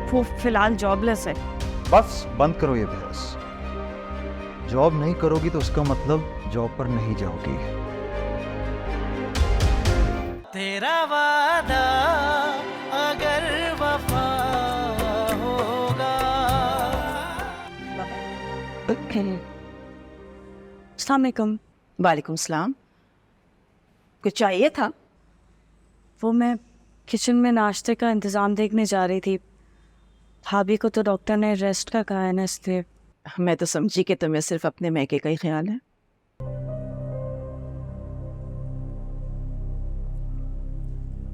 वो फिलहाल जॉबलेस है। बस बंद करो ये बहस। जॉब नहीं करोगी तो उसका मतलब जॉब पर नहीं जाओगी। तेरा वादा अगर वफा होगा। अस्सलाम वालेकुम। वालेकुम सलाम। कुछ चाहिए था? वो मैं किचन में नाश्ते का इंतज़ाम देखने जा रही थी। भाभी को तो डॉक्टर ने रेस्ट का कहा है ना, इसलिए। मैं तो समझी कि तुम्हें सिर्फ अपने मैके का ही ख्याल है।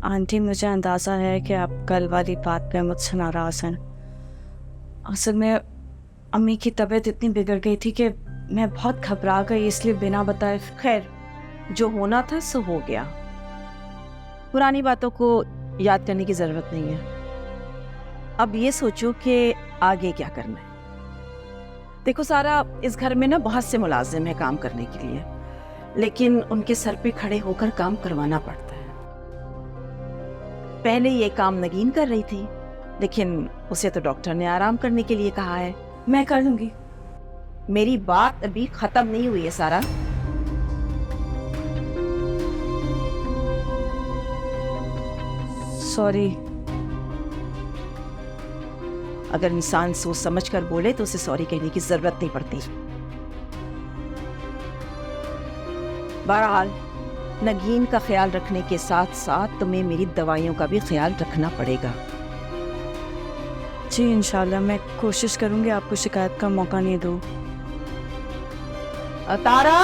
आंटी, मुझे अंदाज़ा है कि आप कल वाली बात पे मुझसे नाराज़ हैं। असल में अम्मी की तबीयत इतनी बिगड़ गई थी कि मैं बहुत घबरा गई, इसलिए बिना बताए। खैर, जो होना था सो हो गया। पुरानी बातों को याद करने की जरूरत नहीं है। अब ये सोचो कि आगे क्या करना है। देखो सारा, इस घर में ना बहुत से मुलाजिम है काम करने के लिए, लेकिन उनके सर पे खड़े होकर काम करवाना पड़ता है। पहले ये काम नगीन कर रही थी, लेकिन उसे तो डॉक्टर ने आराम करने के लिए कहा है। मैं कर लूँगी। मेरी बात अभी खत्म नहीं हुई है सारा। सॉरी। अगर इंसान सोच समझ कर बोले तो उसे सॉरी कहने की जरूरत नहीं पड़ती। बहरहाल, नगीन का ख्याल रखने के साथ साथ तुम्हें मेरी दवाइयों का भी ख्याल रखना पड़ेगा। जी इंशाल्लाह, मैं कोशिश करूँगी आपको शिकायत का मौका नहीं दूँ। तारा,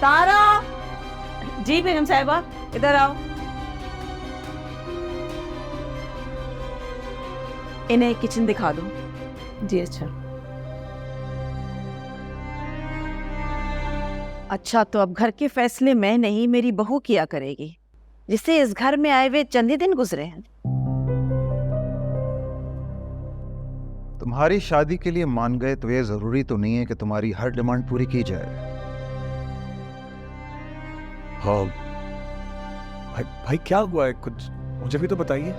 तारा। जी बेगम साहिबा, इधर आओ। इन्हें किचन दिखा दो। जी अच्छा, तो अब घर के फैसले मैं नहीं, मेरी बहू किया करेगी, जिससे इस घर में आए हुए चंद ही दिन गुजरे हैं। तुम्हारी शादी के लिए मान गए तो ये जरूरी तो नहीं है कि तुम्हारी हर डिमांड पूरी की जाए। हाँ भाई, भाई क्या हुआ है? कुछ मुझे भी तो बताइए।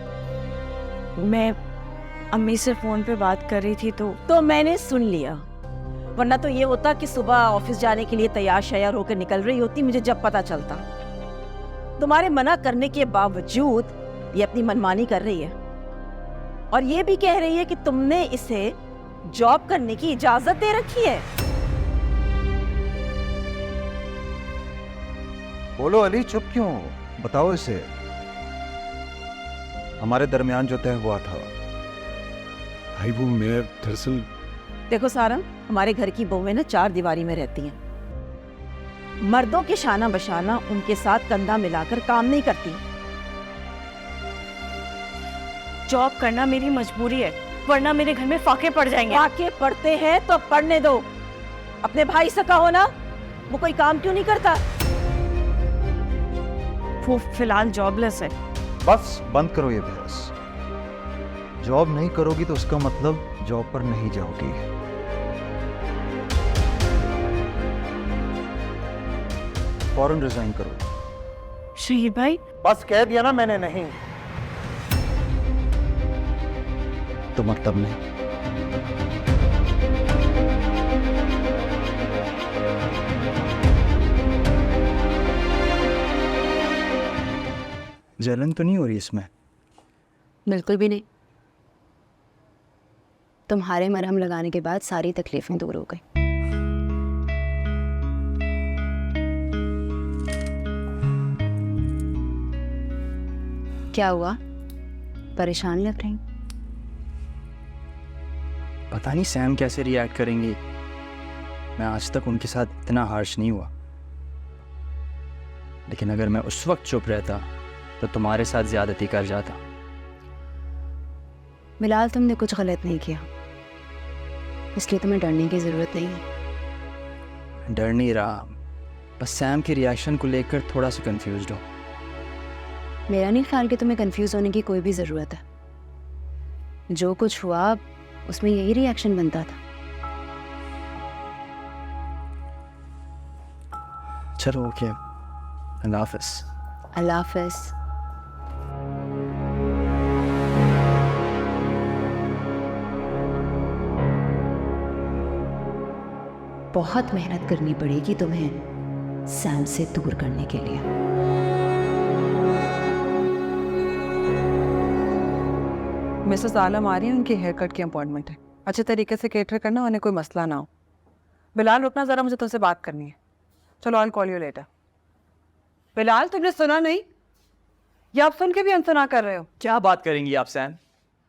मैं अम्मी से फ़ोन पे बात कर रही थी तो मैंने सुन लिया, वरना तो ये होता कि सुबह ऑफिस जाने के लिए तैयार शैयार होकर निकल रही होती, मुझे जब पता चलता। तुम्हारे मना करने के बावजूद ये अपनी मनमानी कर रही है, और ये भी कह रही है कि तुमने इसे जॉब करने की इजाजत दे रखी है। बोलो अली, चुप क्यों हो? बताओ इसे। हमारे दरमियान जो तय हुआ था। भाई वो मैं दरअसल। देखो सारंग, हमारे घर की बहुएं ना चार दीवारी में रहती हैं। मर्दों के शाना बशाना उनके साथ कंधा मिलाकर काम नहीं करती। जॉब करना मेरी मजबूरी है, वरना मेरे घर में फाके पड़ जाएंगे। फाके पड़ते हैं तो पढ़ने दो। अपने भाई से कहो ना, वो कोई काम क्यों नहीं करता। वो फिलहाल जॉबलेस है। बस बंद करो ये बहस। जॉब नहीं करोगी तो उसका मतलब जॉब पर नहीं जाओगी। फौरन रिजाइन करो। शहीद भाई, बस कह दिया ना मैंने, नहीं। तो मतलब नहीं। जलन तो नहीं हो रही इसमें? बिल्कुल भी नहीं। तुम्हारे मरहम लगाने के बाद सारी तकलीफें दूर हो गई। क्या हुआ? परेशान लग रही? पता नहीं सैम कैसे रिएक्ट करेंगी। मैं आज तक उनके साथ इतना हार्श नहीं हुआ, लेकिन अगर मैं उस वक्त चुप रहता तो तुम्हारे साथ ज्यादती कर जाता। बिलाल, तुमने कुछ गलत नहीं किया, इसलिए तुम्हें डरने की जरूरत नहीं है। डर नहीं रहा, बस सैम के रिएक्शन को लेकर थोड़ा सा कंफ्यूज्ड हूँ। मेरा नहीं ख्याल कि तुम्हें कंफ्यूज होने की कोई भी ज़रूरत है। जो कुछ हुआ उसमें यही रिएक्शन बनता था। चलो ओके, अल्लाह हाफ़िज़। अल्लाह हाफ़िज़। बहुत मेहनत करनी पड़ेगी तुम्हें सैम से दूर करने के लिए। मिसेस आलम आ रही है, उनकी हेयर कट की अपॉइंटमेंट है। अच्छे तरीके से केटर करना, उन्हें कोई मसला ना हो। बिलाल रुकना ज़रा, मुझे तुमसे बात करनी है। चलो I call you later. Bilal तुमने सुना नहीं या आप सुन के भी अनसुना कर रहे हो? क्या बात करेंगी आप सैम?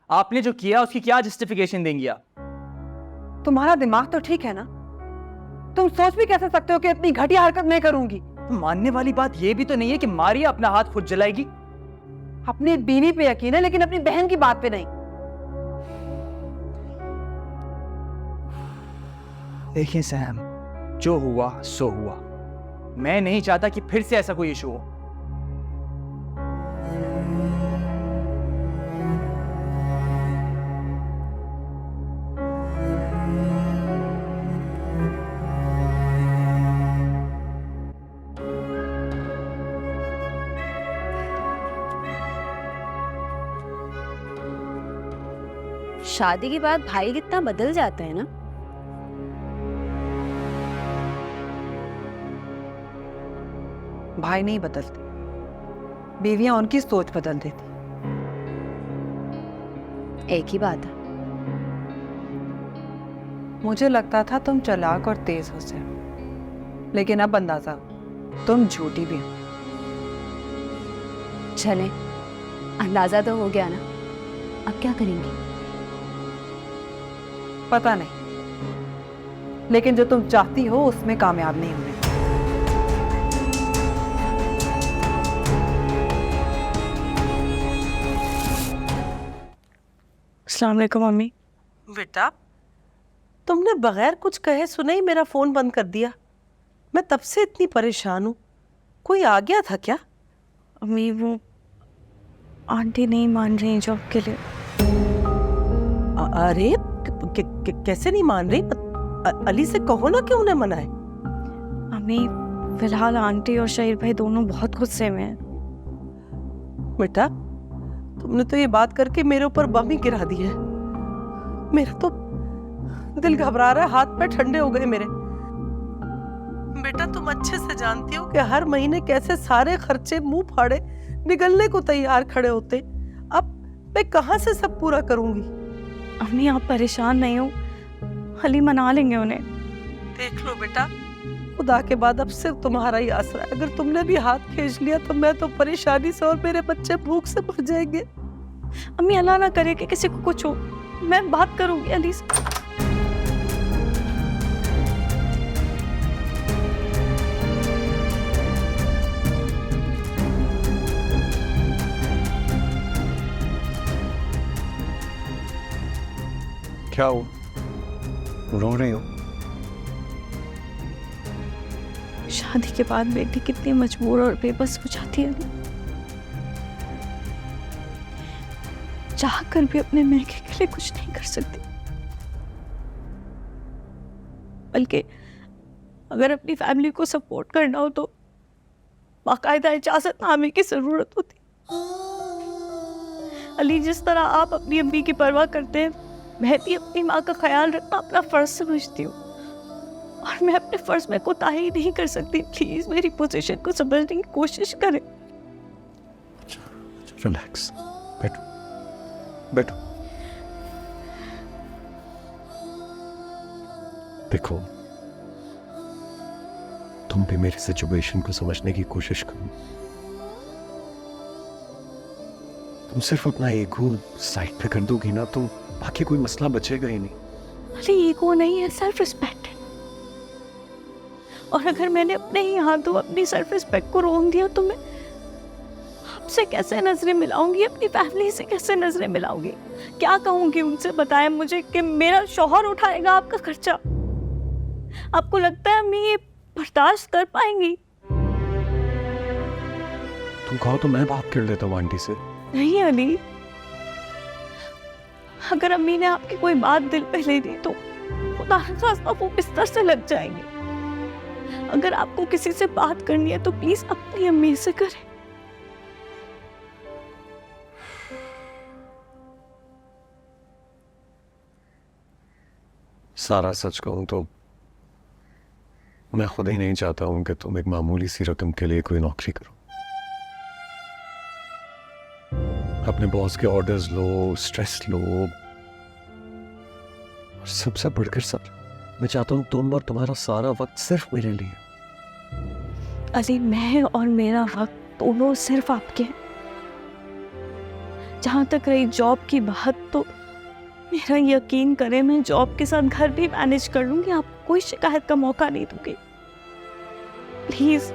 आपने जो किया उसकी क्या जस्टिफिकेशन देंगी आप? तुम्हारा दिमाग तो ठीक है ना? तुम सोच भी कैसे सकते हो कि इतनी घटिया हरकत नहीं करूंगी? मानने वाली बात यह भी तो नहीं है कि मारिया अपना हाथ खुद जलाएगी। अपनी बीवी पे यकीन है लेकिन अपनी बहन की बात पे नहीं। देखिए सैम, जो हुआ सो हुआ। मैं नहीं चाहता कि फिर से ऐसा कोई इशू हो। शादी के बाद भाई कितना बदल जाता है ना। भाई नहीं बदलते, बीवियां उनकी सोच बदल देती। एक ही बात है। मुझे लगता था तुम चालाक और तेज हो सैम, लेकिन अब अंदाजा तुम झूठी भी हो। चले, अंदाजा तो हो गया ना, अब क्या करेंगी? पता नहीं, लेकिन जो तुम चाहती हो उसमें कामयाब नहीं होने। अस्सलाम वालेकुम मम्मी। बेटा, तुमने बगैर कुछ कहे सुने ही मेरा फोन बंद कर दिया। मैं तब से इतनी परेशान हूँ। कोई आ गया था क्या? अम्मी वो आंटी नहीं मान रही जॉब के लिए। अरे कैसे नहीं मान रही? अली से कहो ना कि उन्हें मनाए। अम्मी फिलहाल आंटी और शहीर भाई दोनों बहुत गुस्से में हैं। बेटा, तुमने तो ये बात करके मेरे ऊपर बम ही गिरा दी है। मेरा तो दिल घबरा रहा है, हाथ पैर ठंडे हो गए मेरे। बेटा, तुम अच्छे से जानती हो कि हर महीने कैसे सारे खर्चे मुंह फाड़े निकलने को तैयार खड़े होते। अब मैं कहाँ से सब पूरा करूंगी? अम्मी आप परेशान नहीं हो, अली मना लेंगे उन्हें। देख लो बेटा, खुदा के बाद अब सिर्फ तुम्हारा ही आसरा है। अगर तुमने भी हाथ खींच लिया तो मैं तो परेशानी से और मेरे बच्चे भूख से मर जाएंगे। अम्मी अल्लाह ना करे कि किसी को कुछ हो, मैं बात करूंगी अली से। क्या हो? रो रही हो? शादी के बाद बेटी कितनी मजबूर और बेबस हो जाती है। चाह कर भी अपने मैके के लिए कुछ नहीं कर सकती, बल्कि अगर अपनी फैमिली को सपोर्ट करना हो तो बाकायदा इजाजतनामे की जरूरत होती। अली, जिस तरह आप अपनी अम्मी की परवाह करते हैं, मैं भी अपनी माँ का ख्याल रखना अपना फर्ज समझती हूँ, और मैं अपने फर्ज में कोताही नहीं कर सकती। प्लीज मेरी पोजीशन को समझने की कोशिश करें। रिलैक्स, बैठो बैठो। देखो, तुम भी मेरी सिचुएशन को समझने की कोशिश करो। तुम सिर्फ अपना ईगो साइड पे कर दोगी ना तो बाकी कोई मसला बचेगा ही नहीं। अरे ईगो नहीं है, सेल्फ रिस्पेक्ट है। और अगर मैंने अपने ही हाथों अपनी सेल्फ रिस्पेक्ट को रोक दिया तो मैं आपसे कैसे नजरें मिलाऊंगी, अपनी फैमिली से कैसे नजरें मिलाऊंगी? क्या कहूंगी उनसे? बताएं मुझे कि मेरा शौहर उठाएगा आपका खर्चा। आपको लगता है मैं ये बर्दाश्त कर पाएंगी? तुम कहो तो मैं बात कर लेता हूँ आंटी से। नहीं अली, अगर अम्मी ने आपकी कोई बात दिल पे ले दी तो खुदा न खास्ता वो बिस्तर से लग जाएंगे। अगर आपको किसी से बात करनी है तो प्लीज अपनी अम्मी से करें। सारा सच कहूं तो मैं खुद ही नहीं चाहता हूं कि तुम एक मामूली सी रकम के लिए कोई नौकरी करो। अपने बॉस के ऑर्डर्स लो, स्ट्रेस लो, और सबसे बढ़कर सर मैं चाहता हूं तुम और तुम्हारा सारा वक्त सिर्फ मेरे लिए। अली, मैं और मेरा वक्त दोनों सिर्फ आपके हैं। जहां तक रही जॉब की बात, तो मेरा यकीन करें, मैं जॉब के साथ घर भी मैनेज कर लूंगी। आप कोई शिकायत का मौका नहीं दूंगी। प्लीज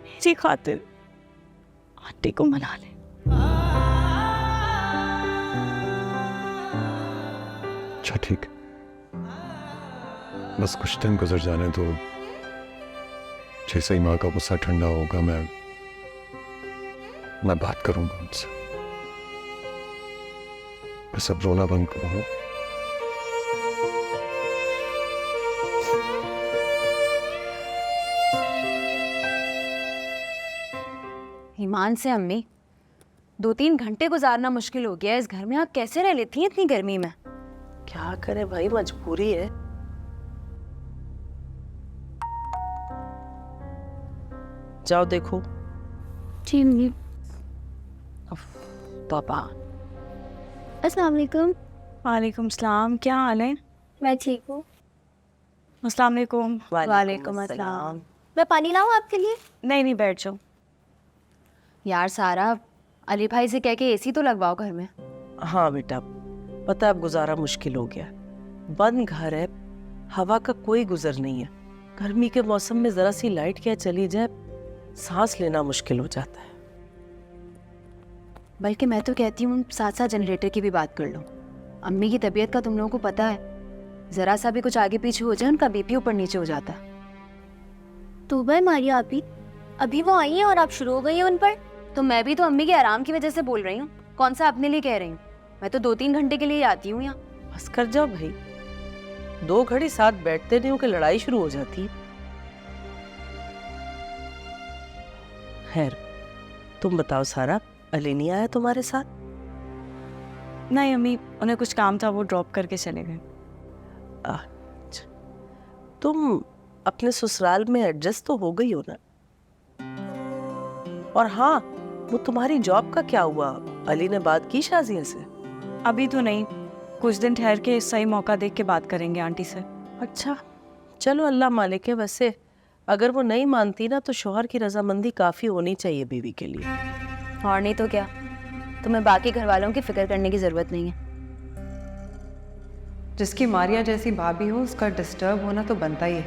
मेरी खातिर आंटी को मना ले। अच्छा ठीक, बस कुछ दिन गुजर जाने दो। जैसे ही माँ का गुस्सा ठंडा होगा मैं बात करूंगा उनसे। बस अब रोना बंद करो। ईमान से अम्मी, 2-3 घंटे गुजारना मुश्किल हो गया है इस घर में। आप कैसे रह लेती हैं इतनी गर्मी में? क्या करे भाई, मजबूरी है। जाओ देखो। जी अम्मी। तौबा। अस्सलाम वालेकुम। वालेकुम सलाम, क्या हाल है? मैं ठीक हूँ। अस्सलाम वालेकुम। वालेकुम अस्सलाम। मैं पानी लाऊं आपके लिए? नहीं नहीं, बैठ जाओ। यार सारा, अली भाई से कह के एसी तो लगवाओ घर में। हाँ बेटा, पता है अब गुजारा मुश्किल हो गया। बंद घर है, हवा का कोई गुजर नहीं है। गर्मी के मौसम में जरा सी लाइट क्या चली जाए, सांस लेना मुश्किल हो जाता है। बल्कि मैं तो कहती हूँ साथ साथ जनरेटर की भी बात कर लो। अम्मी की तबीयत का तुम लोगों को पता है, जरा सा भी कुछ आगे पीछे हो जाए उनका बीपी ऊपर नीचे हो जाता है। तो भाई मारिया आप ही, अभी वो आई हैं और आप शुरू हो गई हैं उन पर। तो मैं भी तो अम्मी के आराम की वजह से बोल रही हूँ, कौन सा अपने लिए कह रही हूँ। मैं तो 2-3 घंटे के लिए आती हूँ यहाँ। बस कर जाओ भाई, 2 घड़ी साथ बैठते नहीं हो कि लड़ाई शुरू हो जाती है। खैर तुम बताओ सारा, अली नहीं आया तुम्हारे साथ? नहीं अम्मी, उन्हें कुछ काम था, वो ड्रॉप करके चले गए। अच्छा, तुम अपने ससुराल में एडजस्ट तो हो गई हो ना? और हाँ, वो तुम्हारी जॉब का क्या हुआ? अली ने बात की शाजिया से? अभी तो नहीं, कुछ दिन ठहर के सही मौका देख के बात करेंगे आंटी से। अच्छा चलो, अल्लाह मालिक है। वैसे अगर वो नहीं मानती ना, तो शौहर की रजामंदी काफी होनी चाहिए बीवी के लिए। और नहीं तो क्या, तुम्हें बाकी घर वालों की फिक्र करने की जरूरत नहीं है। जिसकी मारिया जैसी भाभी हो उसका डिस्टर्ब होना तो बनता ही है।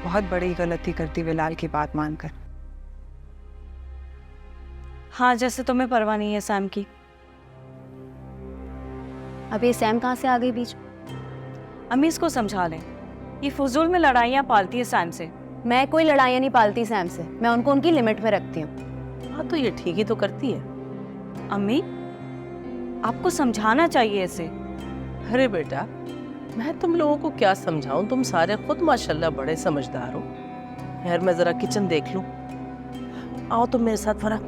बहुत बड़ी गलती करती बिलाल की बात मानकर। हाँ, जैसे तुम्हें परवाह नहीं है सैम की। अब ये सैम कहाँ से आ गई बीच? अम्मी इसको समझा लें, ये फजूल में लड़ाइयाँ पालती है सैम से। मैं कोई लड़ाइयाँ नहीं पालती सैम से, मैं उनको उनकी लिमिट में रखती हूँ। हाँ तो ये ठीक ही तो करती है। अम्मी आपको समझाना चाहिए इसे। अरे बेटा, मैं तुम लोगों को क्या समझाऊं, तुम सारे खुद माशाल्लाह बड़े समझदार हो। यार मैं जरा किचन देख लूं। आओ तुम मेरे साथ फरा।